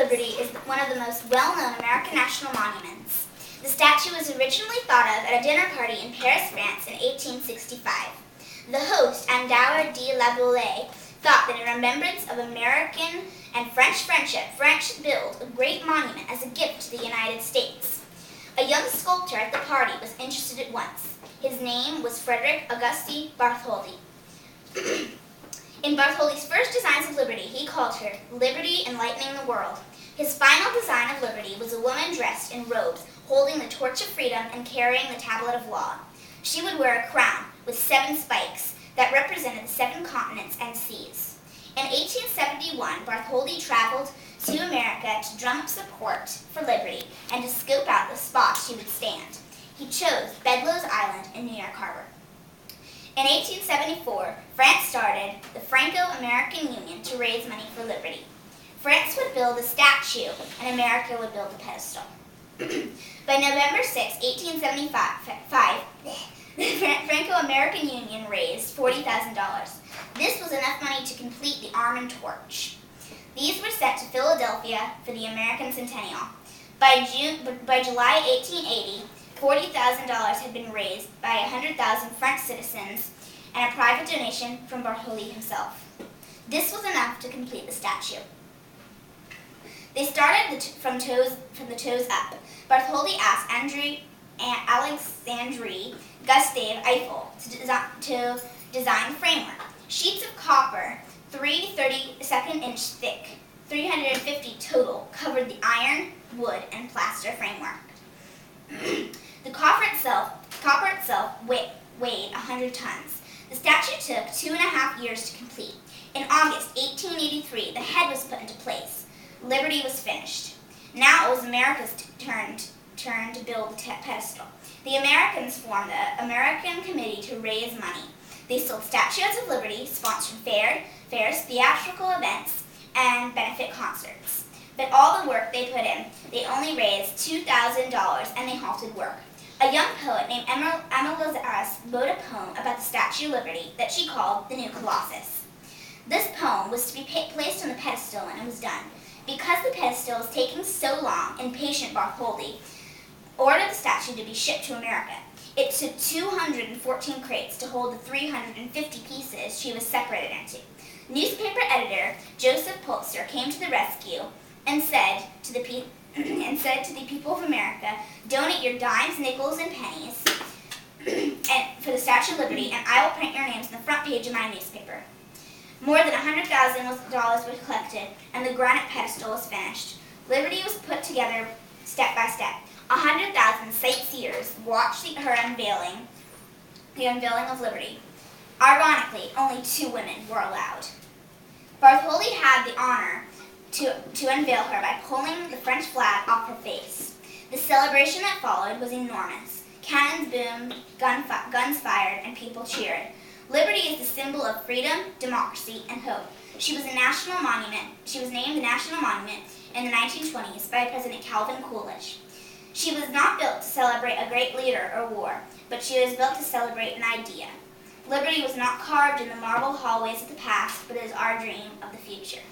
Liberty is one of the most well-known American national monuments. The statue was originally thought of at a dinner party in Paris, France in 1865. The host, Andauer de la Boulaye, thought that in remembrance of American and French friendship, France should build a great monument as a gift to the United States. A young sculptor at the party was interested at once. His name was Frederick Auguste Bartholdi. In Bartholdi's first designs of Liberty, he called her Liberty Enlightening the World. His final design of Liberty was a woman dressed in robes, holding the torch of freedom and carrying the tablet of law. She would wear a crown with 7 spikes that represented the 7 continents and seas. In 1871, Bartholdi traveled to America to drum up support for liberty and to scope out the spot she would stand. He chose Bedloe's Island in New York Harbor. In 1874, France started the Franco-American Union to raise money for liberty. France would build a statue, and America would build a pedestal. By November 6, 1875, the Franco-American Union raised $40,000. This was enough money to complete the arm and torch. These were sent to Philadelphia for the American Centennial. By July 1880, $40,000 had been raised by 100,000 French citizens and a private donation from Bartholdi himself. This was enough to complete the statue. They started from the toes up. Bartholdi asked Alexandre Gustave Eiffel to design the framework. Sheets of copper, 3 32-inch thick, 350 total, covered the iron, wood, and plaster framework. The copper itself weighed 100 tons. The statue took 2.5 years to complete. In August 1883, the head was put into place. Liberty was finished. Now it was America's turn to build the pedestal. The Americans formed the American Committee to raise money. They sold statues of Liberty, sponsored fairs, theatrical events, and benefit concerts. But all the work they put in, they only raised $2,000, and they halted work. A young poet named Emma Lazarus wrote a poem about the Statue of Liberty that she called The New Colossus. This poem was to be placed on the pedestal, and it was done. Because the pedestal was taking so long, impatient Bartholdi ordered the statue to be shipped to America. It took 214 crates to hold the 350 pieces she was separated into. Newspaper editor Joseph Pulitzer came to the rescue and said to the people of America, "Donate your dimes, nickels, and pennies for the Statue of Liberty, and I will print your names on the front page of my newspaper." More than $100,000 were collected, and the granite pedestal was finished. Liberty was put together step by step. 100,000 sightseers watched the unveiling of Liberty. Ironically, only 2 women were allowed. Bartholdi had the honor to unveil her by pulling the French flag off her face. The celebration that followed was enormous. Cannons boomed, guns fired, and people cheered. Liberty is the symbol of freedom, democracy, and hope. She was named a national monument in the 1920s by President Calvin Coolidge. She was not built to celebrate a great leader or war, but she was built to celebrate an idea. Liberty was not carved in the marble hallways of the past, but is our dream of the future.